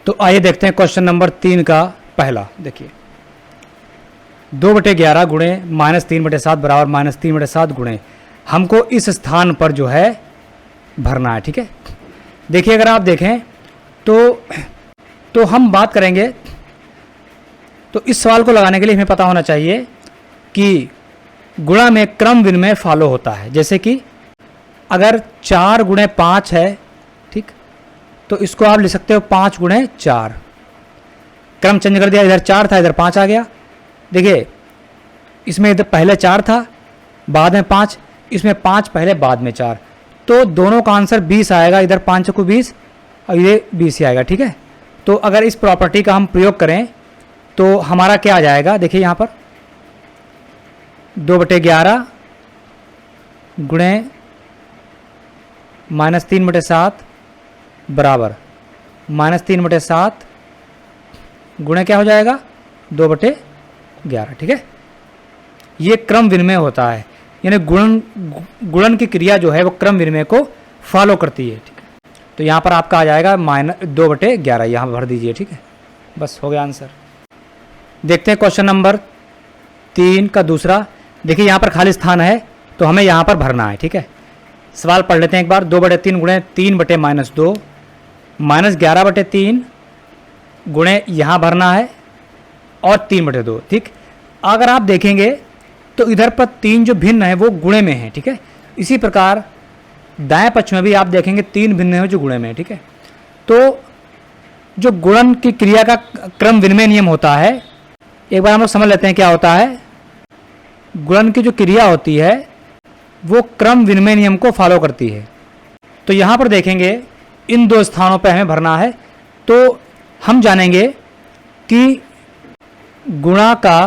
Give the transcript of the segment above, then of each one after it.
तो आइए देखते हैं क्वेश्चन नंबर 3 का पहला। देखिए 2/11 गुणे -3/7 बराबर -3/7 गुणे, हमको इस स्थान पर जो है भरना है। ठीक है, देखिए अगर आप देखें तो हम बात करेंगे, तो इस सवाल को लगाने के लिए हमें पता होना चाहिए कि गुणा में क्रम विनिमय फॉलो होता है। जैसे कि अगर 4 गुणे 5 है, ठीक, तो इसको आप लिख सकते हो 5 गुणे 4। क्रम चेंज कर दिया, इधर 4 था इधर 5 आ गया। देखिए इसमें इधर पहले 4 था बाद में 5, इसमें 5 पहले बाद में 4, तो दोनों का आंसर 20 आएगा। इधर 5 को 20 और ये 20 ही आएगा। ठीक है, तो अगर इस प्रॉपर्टी का हम प्रयोग करें तो हमारा क्या आ जाएगा, देखिए यहाँ पर 2/11 गुणे -3/7 बराबर -3/7 गुणे क्या हो जाएगा 2/11। ठीक है, ये क्रम विनिमय होता है, यानी गुणन की क्रिया जो है वो क्रम विनिमय को फॉलो करती है। ठीक है, तो यहाँ पर आपका आ जाएगा -2/11, यहाँ भर दीजिए। ठीक है, बस हो गया आंसर। देखते हैं क्वेश्चन नंबर 3 का दूसरा। देखिए यहाँ पर खाली स्थान है तो हमें यहाँ पर भरना है। ठीक है, सवाल पढ़ लेते हैं एक बार। 2/3 गुणे 3/-2 -11/3 गुणे यहाँ भरना है और 3/2। ठीक, अगर आप देखेंगे तो इधर पर 3 जो भिन्न है वो गुणे में है। ठीक है, इसी प्रकार दाएं पक्ष में भी आप देखेंगे 3 भिन्न है जो गुणे में है। ठीक है, तो जो गुणन की क्रिया का क्रम विनिमय नियम होता है, एक बार हम लोग समझ लेते हैं क्या होता है। गुणन की जो क्रिया होती है वो क्रम विनिमय नियम को फॉलो करती है। तो यहाँ पर देखेंगे इन 2 स्थानों पर हमें भरना है, तो हम जानेंगे कि गुणा का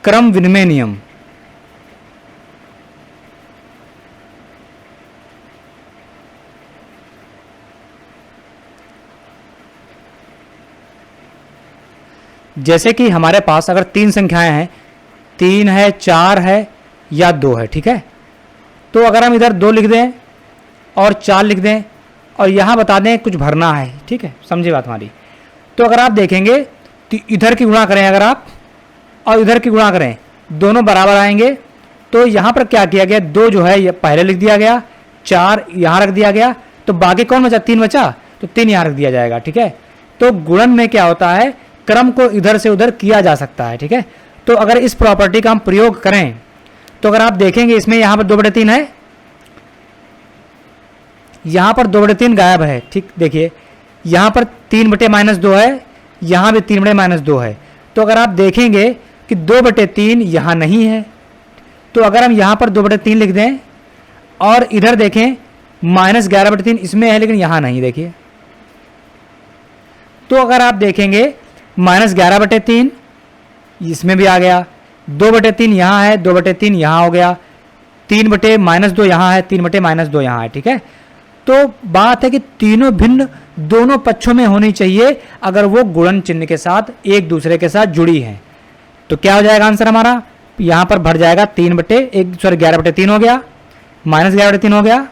क्रम विनिमय नियम जैसे कि हमारे पास अगर 3 संख्याएं हैं, 3 है 4 है या 2 है। ठीक है, तो अगर हम इधर 2 लिख दें और 4 लिख दें और यहाँ बता दें कुछ भरना है। ठीक है, समझिए बात हमारी। तो अगर आप देखेंगे तो इधर की गुणा करें अगर आप और इधर की गुणा करें, दोनों बराबर आएंगे। तो यहाँ पर क्या किया गया, 2 जो है ये पहले लिख दिया गया, 4 यहाँ रख दिया गया, तो बाकी कौन बचा, 3 बचा, तो 3 यहाँ रख दिया जाएगा। ठीक है, तो गुणन में क्या होता है, क्रम को इधर से उधर किया जा सकता है। ठीक है, तो अगर इस प्रॉपर्टी का हम प्रयोग करें तो अगर आप देखेंगे इसमें यहाँ पर 2/3 है, यहाँ पर 2/3 गायब है। ठीक, देखिए यहाँ पर 3/-2 है, यहाँ भी 3/-2 है। तो अगर आप देखेंगे कि 2/3 यहाँ नहीं है, तो अगर हम यहाँ पर 2/3 लिख दें और इधर देखें -11/3 इसमें है लेकिन यहाँ नहीं, देखिए। तो अगर आप देखेंगे -11/3 इसमें भी आ गया, 2/3 यहाँ है, 2/3 यहाँ हो गया, 3/-2 यहाँ है, 3/-2 यहाँ है। ठीक है, तो बात है कि तीनों भिन्न दोनों पक्षों में होनी चाहिए अगर वो गुणन चिन्ह के साथ एक दूसरे के साथ जुड़ी हैं। तो क्या हो जाएगा आंसर हमारा, यहाँ पर भर जाएगा 11/3 हो गया, -11/3 हो गया,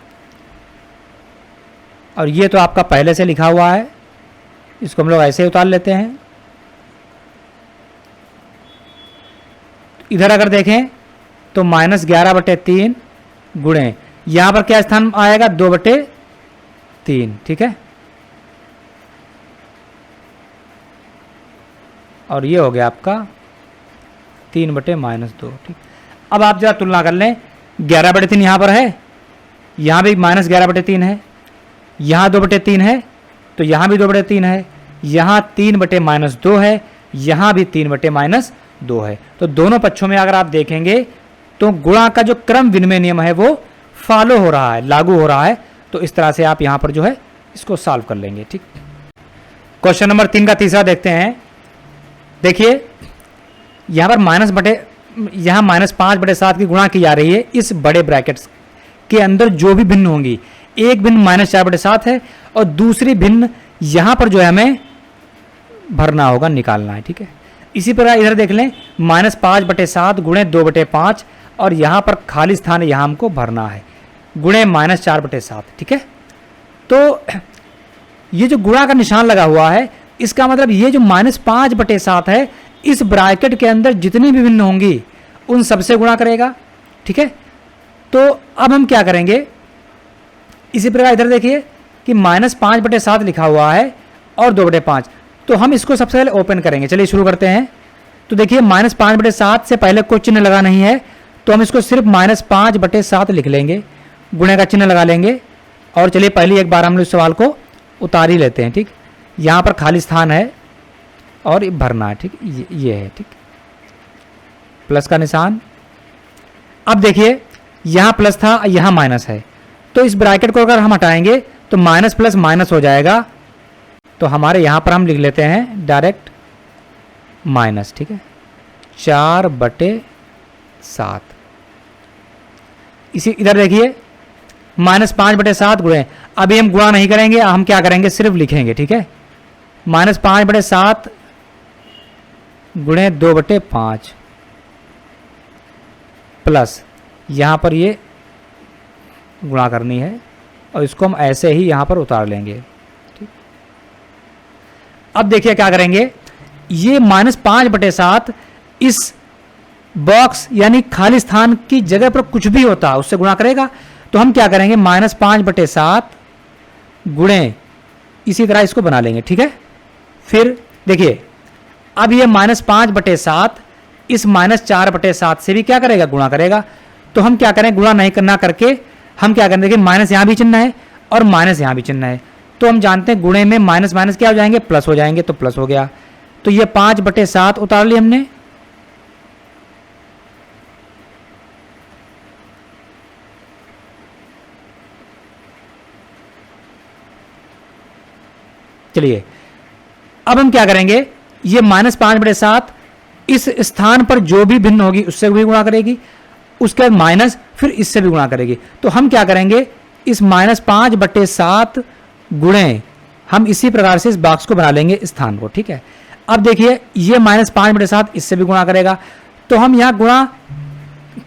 और ये तो आपका पहले से लिखा हुआ है, इसको हम लोग ऐसे ही उतार लेते हैं। इधर अगर देखें तो -11/3 गुणे यहाँ पर क्या स्थान आएगा, 2/3। ठीक है, और ये हो गया आपका 3/-2। ठीक, अब आप जरा तुलना कर लें, 11/3 यहाँ पर है, यहाँ भी -11/3 है, यहाँ 2/3 है, तो यहाँ भी 2/3 है, यहाँ 3/-2 है, यहाँ भी 3/-2 है। तो दोनों पक्षों में अगर आप देखेंगे तो गुणा का जो क्रम विनिमय नियम है वो फॉलो हो रहा है, लागू हो रहा है। तो इस तरह से आप यहाँ पर जो है इसको सॉल्व कर लेंगे। ठीक, क्वेश्चन नंबर 3 का तीसरा देखते हैं। देखिए यहाँ पर यहाँ -5/7 की गुणा की जा रही है इस बड़े ब्रैकेट्स के अंदर जो भी भिन्न होंगी, एक भिन्न -4/7 है और दूसरी भिन्न यहाँ पर जो है हमें भरना होगा, निकालना है। ठीक है, इसी प्रकार इधर देख लें -5/7 गुणे 2/5 और यहाँ पर खाली स्थान यहाँ हमको भरना है गुणे -4/7। ठीक है, तो ये जो गुणा का निशान लगा हुआ है, इसका मतलब ये जो -5/7 है, इस ब्रैकेट के अंदर जितनी भी भिन्न होंगी उन सबसे गुणा करेगा। ठीक है, तो अब हम क्या करेंगे, इसी प्रकार इधर देखिए कि -5/7 लिखा हुआ है और 2/5, तो हम इसको सबसे पहले ओपन करेंगे। चलिए शुरू करते हैं। तो देखिए -5/7 से पहले कोई चिन्ह लगा नहीं है, तो हम इसको सिर्फ -5/7 लिख लेंगे, गुणे का चिन्ह लगा लेंगे। और चलिए पहले एक बार हम लोग इस सवाल को उतार ही लेते हैं। ठीक, यहाँ पर खाली स्थान है और भरना है। ठीक, ये है। ठीक, प्लस का निशान। अब देखिए यहाँ प्लस था, यहाँ माइनस है, तो इस ब्रैकेट को अगर हम हटाएंगे तो माइनस प्लस माइनस हो जाएगा, तो हमारे यहाँ पर हम लिख लेते हैं डायरेक्ट माइनस। ठीक है, 4/7। इसी इधर देखिए -5/7 गुणे, अभी हम गुणा नहीं करेंगे, हम क्या करेंगे, सिर्फ लिखेंगे। ठीक है, -5/7 गुणे 2/5 प्लस यहाँ पर ये गुणा करनी है और इसको हम ऐसे ही यहाँ पर उतार लेंगे। ठीक, अब देखिए क्या करेंगे, ये -5/7 इस बॉक्स यानी खाली स्थान की जगह पर कुछ भी होता है उससे गुणा करेगा, तो हम क्या करेंगे, -5/7 गुणे इसी तरह इसको बना लेंगे। ठीक है, फिर देखिए अब ये -5/7 इस -4/7 से भी क्या करेगा, गुणा करेगा, तो हम क्या करें, गुणा नहीं करना करके हम क्या करें, देखिए माइनस यहाँ भी चिन्ह है और माइनस यहाँ भी चिन्ह है, तो हम जानते हैं गुणे में माइनस माइनस क्या हो जाएंगे, प्लस हो जाएंगे, तो प्लस हो गया। तो ये 5/7 उतार लिया हमने। चलिए अब हम क्या करेंगे, ये -5/7 इस स्थान पर जो भी भिन्न होगी उससे भी गुणा करेगी, उसके बाद माइनस, फिर इससे भी गुणा करेगी, तो हम क्या करेंगे, इस -5/7 गुणे हम इसी प्रकार से इस बॉक्स को बना लेंगे स्थान को। ठीक है, अब देखिए ये -5/7 इससे भी गुणा करेगा, तो हम यहां गुणा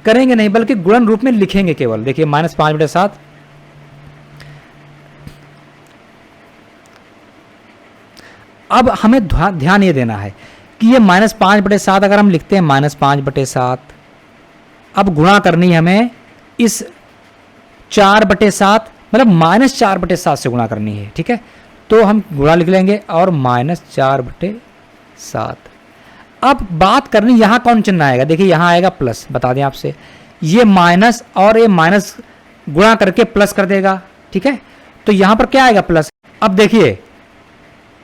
करेंगे नहीं बल्कि गुणन रूप में लिखेंगे केवल। देखिए -5/7 अब हमें ध्यान ये देना है कि ये -5/7 अगर हम लिखते हैं -5/7, अब गुणा करनी है हमें इस 4/7 मतलब -4/7 से गुणा करनी है। ठीक है, तो हम गुणा लिख लेंगे और -4/7। अब बात करनी यहाँ कौन चिन्ह आएगा, देखिए यहाँ आएगा प्लस, बता दें आपसे, ये माइनस और ये माइनस गुणा करके प्लस कर देगा। ठीक है, तो यहाँ पर क्या आएगा, प्लस। अब देखिए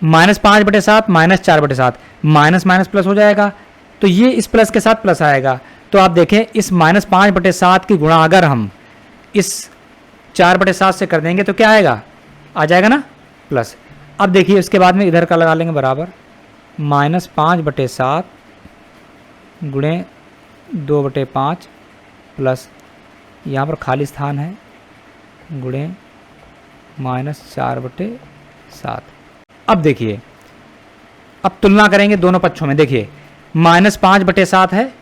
-5/7 -4/7 माइनस माइनस प्लस हो जाएगा, तो ये इस प्लस के साथ प्लस आएगा, तो आप देखें इस -5/7 की गुणा अगर हम इस 4/7 से कर देंगे तो क्या आएगा, आ जाएगा ना प्लस। अब देखिए इसके बाद में इधर का लगा लेंगे बराबर, -5/7 गुणे 2/5 प्लस यहाँ पर खाली स्थान है गुणे -4/7। अब देखिए अब तुलना करेंगे दोनों पक्षों में, देखिए -5/7 है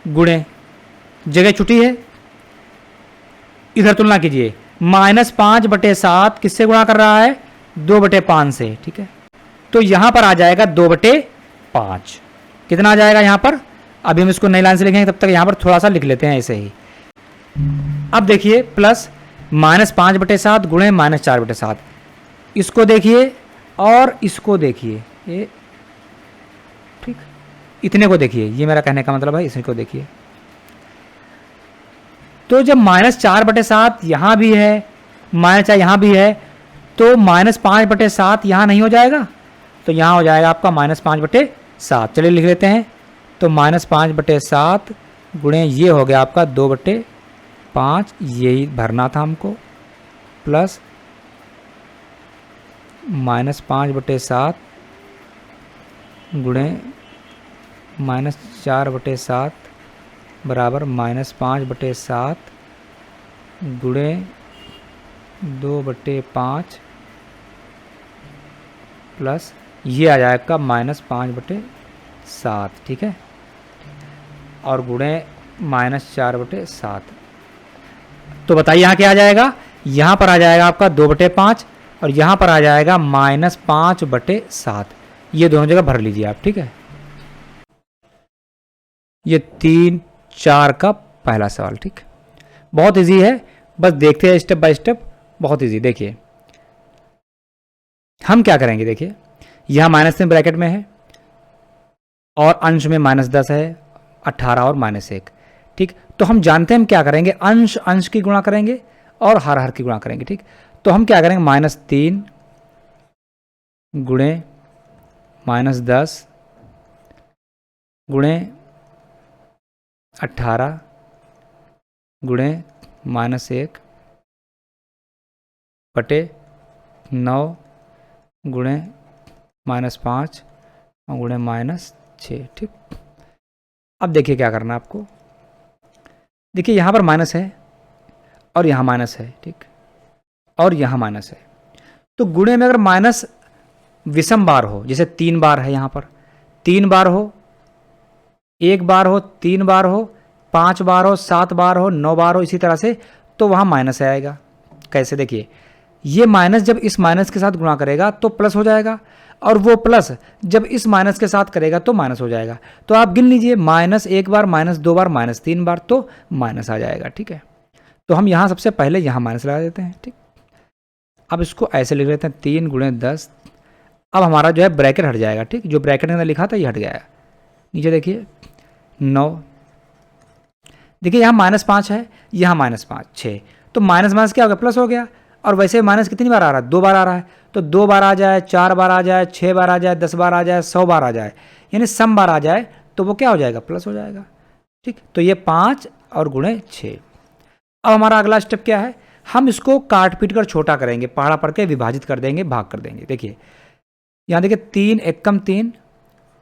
गुणे, जगह छुट्टी है, इधर तुलना कीजिए -5/7 किससे गुणा कर रहा है, 2/5 से। ठीक है, तो यहां पर आ जाएगा 2/5, कितना आ जाएगा यहाँ पर, अभी हम इसको नई लाइन से लिखेंगे, तब तक यहाँ पर थोड़ा सा लिख लेते हैं ऐसे ही। अब देखिए प्लस -5/7 गुणे -4/7, इसको देखिए और इसको देखिए, ये ठीक, इतने को देखिए, ये मेरा कहने का मतलब है, इसी को देखिए। तो जब -4/7 यहां भी है, -4 यहां भी है, तो -5/7 यहां नहीं हो जाएगा, तो यहां हो जाएगा आपका -5/7। चलिए लिख लेते हैं, तो -5/7 गुणे ये हो गया आपका 2/5, यही भरना था हमको, प्लस -5/7 गुणे -4/7 बराबर -5/7 गुणे 2/5 प्लस ये आ जाएगा -5/7। ठीक है, और गुणे -4/7, तो बताइए यहाँ क्या आ जाएगा, यहाँ पर आ जाएगा आपका 2/5 और यहाँ पर आ जाएगा -5/7। ये दोनों जगह भर लीजिए आप, ठीक है। ये 3, 4 का पहला सवाल, ठीक। बहुत इजी है, बस देखते हैं स्टेप बाय स्टेप, बहुत इजी। देखिए हम क्या करेंगे, देखिए यहाँ -3 ब्रैकेट में है और अंश में -10 है, 18 और -1, ठीक। तो हम जानते हैं हम क्या करेंगे, अंश अंश की गुणा करेंगे और हर हर की गुणा करेंगे, ठीक। तो हम क्या करेंगे, -3 गुणे -10 गुणे 18 गुणे -1 बटे 9 गुणे -5 और गुणे -6, ठीक। अब देखिए क्या करना है आपको, देखिए यहाँ पर माइनस है और यहाँ माइनस है, ठीक, और यहाँ माइनस है। तो गुणे में अगर माइनस विषम बार हो, जैसे 3 बार है यहाँ पर, 3 बार हो, 1 बार हो, 3 बार हो, 5 बार हो, 7 बार हो, 9 बार हो, इसी तरह से, तो वहाँ माइनस आएगा। कैसे, देखिए ये माइनस जब इस माइनस के साथ गुणा करेगा तो प्लस हो जाएगा, और वो प्लस जब इस माइनस के साथ करेगा तो माइनस हो जाएगा। तो आप गिन लीजिए, -1 बार, -2 बार, -3 बार, तो माइनस आ जाएगा, ठीक है। तो हम यहाँ सबसे पहले यहाँ माइनस लगा देते हैं, ठीक। अब इसको ऐसे लिख लेते हैं, 3 गुणे 10। अब हमारा जो है ब्रैकेट हट जाएगा, ठीक, जो ब्रैकेट के अंदर लिखा था ये हट गया। नीचे देखिए 9, देखिए यहाँ -5 है, यहाँ -5, 6, तो माइनस माइनस क्या हो गया, प्लस हो गया। और वैसे माइनस कितनी बार आ रहा है, 2 बार आ रहा है, तो 2 बार आ जाए, 4 बार आ जाए, 6 बार आ जाए, 10 बार आ जाए, 100 बार आ जाए, यानी सम बार आ जाए, तो वो क्या हो जाएगा, प्लस हो जाएगा, ठीक। तो ये 5 और गुणे 6। अब हमारा अगला स्टेप क्या है, हम इसको काट पीट कर छोटा करेंगे, पहाड़ा पढ़ के विभाजित कर देंगे, भाग कर देंगे। देखिए यहाँ देखिए 3 एकम 3,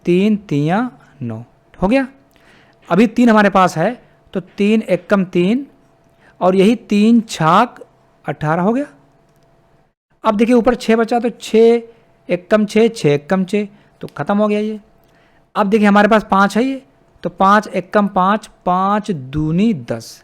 3 3 9 हो गया। अभी 3 हमारे पास है, तो 3 एकम 3 और यही 3 छाक 18 हो गया। अब देखिए ऊपर 6 बचा, तो 6 एकम 6, 6 एकम 6, तो खत्म हो गया ये। अब देखिए हमारे पास 5 है ये, तो 5 एकम 5, 5 दूनी 10।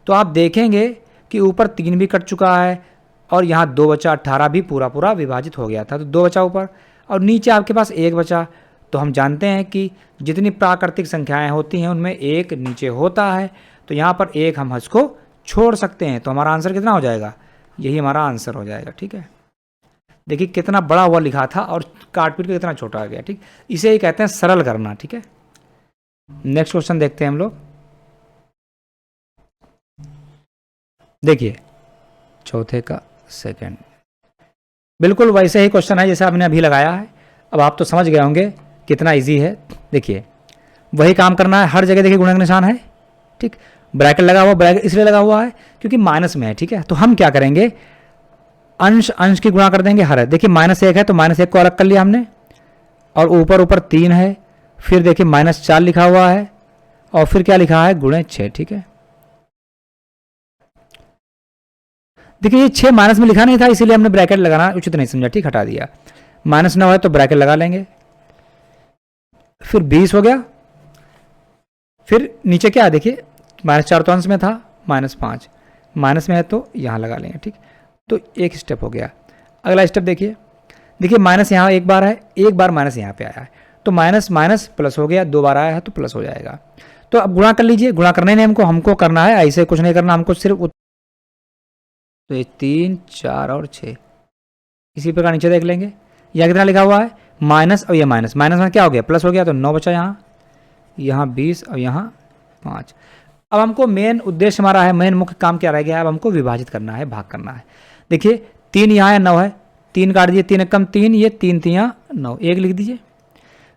तो आप देखेंगे कि ऊपर 3 भी कट चुका है और यहाँ 2 बचा, 18 भी पूरा पूरा विभाजित हो गया था, तो 2 बचा ऊपर और नीचे आपके पास 1 बचा। तो हम जानते हैं कि जितनी प्राकृतिक संख्याएं होती हैं उनमें 1 नीचे होता है, तो यहाँ पर 1 हम इसको छोड़ सकते हैं। तो हमारा आंसर कितना हो जाएगा, यही हमारा आंसर हो जाएगा, ठीक है। देखिए कितना बड़ा हुआ लिखा था और काट पीट के कितना छोटा आ गया, ठीक। इसे ही कहते हैं सरल करना, ठीक है। नेक्स्ट क्वेश्चन देखते हैं हम लोग। देखिए चौथे का सेकंड, बिल्कुल वैसे ही क्वेश्चन है जैसे आपने अभी लगाया है। अब आप तो समझ गए होंगे कितना इजी है। देखिए वही काम करना है हर जगह, देखिए गुणा का निशान है, ठीक। ब्रैकेट लगा हुआ, ब्रैकेट इसलिए लगा हुआ है क्योंकि माइनस में है, ठीक है। तो हम क्या करेंगे, अंश अंश की गुणा कर देंगे हर है। देखिए -1 है तो -1 को अलग कर लिया हमने, और ऊपर ऊपर 3 है, फिर देखिए -4 लिखा हुआ है और फिर क्या लिखा है, गुणे 6, ठीक है। देखिए ये 6 माइनस में लिखा नहीं था, इसीलिए हमने ब्रैकेट लगाना उचित नहीं समझा, ठीक, हटा दिया। -9 है तो ब्रैकेट लगा लेंगे, फिर 20 हो गया, फिर नीचे क्या है, देखिए -4 तो अंश में था, -5 माइनस में है तो यहाँ लगा लेंगे, ठीक। तो एक स्टेप हो गया। अगला स्टेप देखिए, देखिए माइनस यहाँ 1 बार है, 1 बार माइनस यहाँ पे आया है, तो माइनस माइनस प्लस हो गया, 2 बार आया है तो प्लस हो जाएगा। तो अब गुणा कर लीजिए, गुणा करने नहीं हमको करना है, ऐसे कुछ नहीं करना हमको, सिर्फ तो ये 3 4 और 6 इसी प्रकार नीचे देख लेंगे। यहाँ कितना लिखा हुआ है, माइनस, और ये माइनस माइनस में क्या हो गया, प्लस हो गया, तो 9 बचा यहाँ 20 और यहाँ 5। अब हमको मेन उद्देश्य हमारा है, मेन मुख्य काम क्या रह गया है, अब हमको विभाजित करना है, भाग करना है। देखिए 3 यहाँ है, 9 है, 3 काट दीजिए, 3 एकम 3, ये 3 3 9, 1 लिख दीजिए।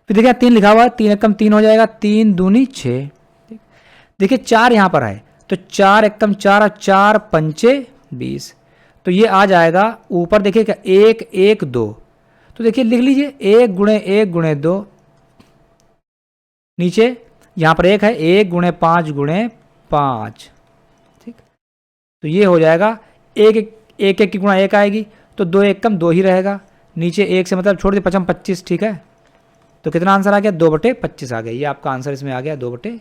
फिर देखिए 3 लिखा हुआ है, 3 एकम 3 हो जाएगा, 3 दूनी 6। देखिए 4 यहाँ पर है, तो 4 एकम 4 और 4 पंचे 20, तो ये आ जाएगा ऊपर देखिए क्या, 1 1 2, तो देखिए लिख लीजिए 1 गुणे 1 गुणे 2, नीचे यहाँ पर 1 है, 1 गुणे 5 गुणे 5, ठीक। तो ये हो जाएगा 1 1 1 की गुणा 1 आएगी, तो 2 एकम 2 ही रहेगा, नीचे 1 से मतलब छोड़ दिए, 5 25, ठीक है। तो कितना आंसर आ गया, 2/25 आ गया, ये आपका आंसर इसमें आ गया 2/25,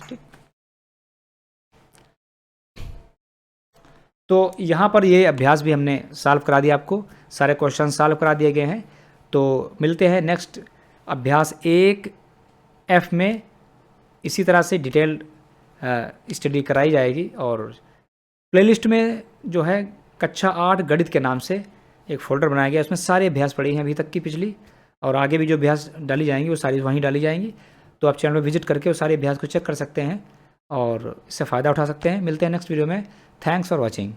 ठीक। तो यहाँ पर ये अभ्यास भी हमने सॉल्व करा दिया, आपको सारे क्वेश्चन सॉल्व करा दिए गए हैं। तो मिलते हैं नेक्स्ट अभ्यास 1F में। इसी तरह से डिटेल्ड स्टडी कराई जाएगी, और प्लेलिस्ट में जो है कक्षा 8 गणित के नाम से एक फ़ोल्डर बनाया गया, उसमें सारे अभ्यास पढ़े हैं अभी तक की पिछली, और आगे भी जो अभ्यास डाली जाएंगी वो सारी वहीं डाली जाएंगी। तो आप चैनल पर विजिट करके वो सारे अभ्यास को चेक कर सकते हैं और इससे फ़ायदा उठा सकते हैं। मिलते हैं नेक्स्ट वीडियो में। Thanks for watching.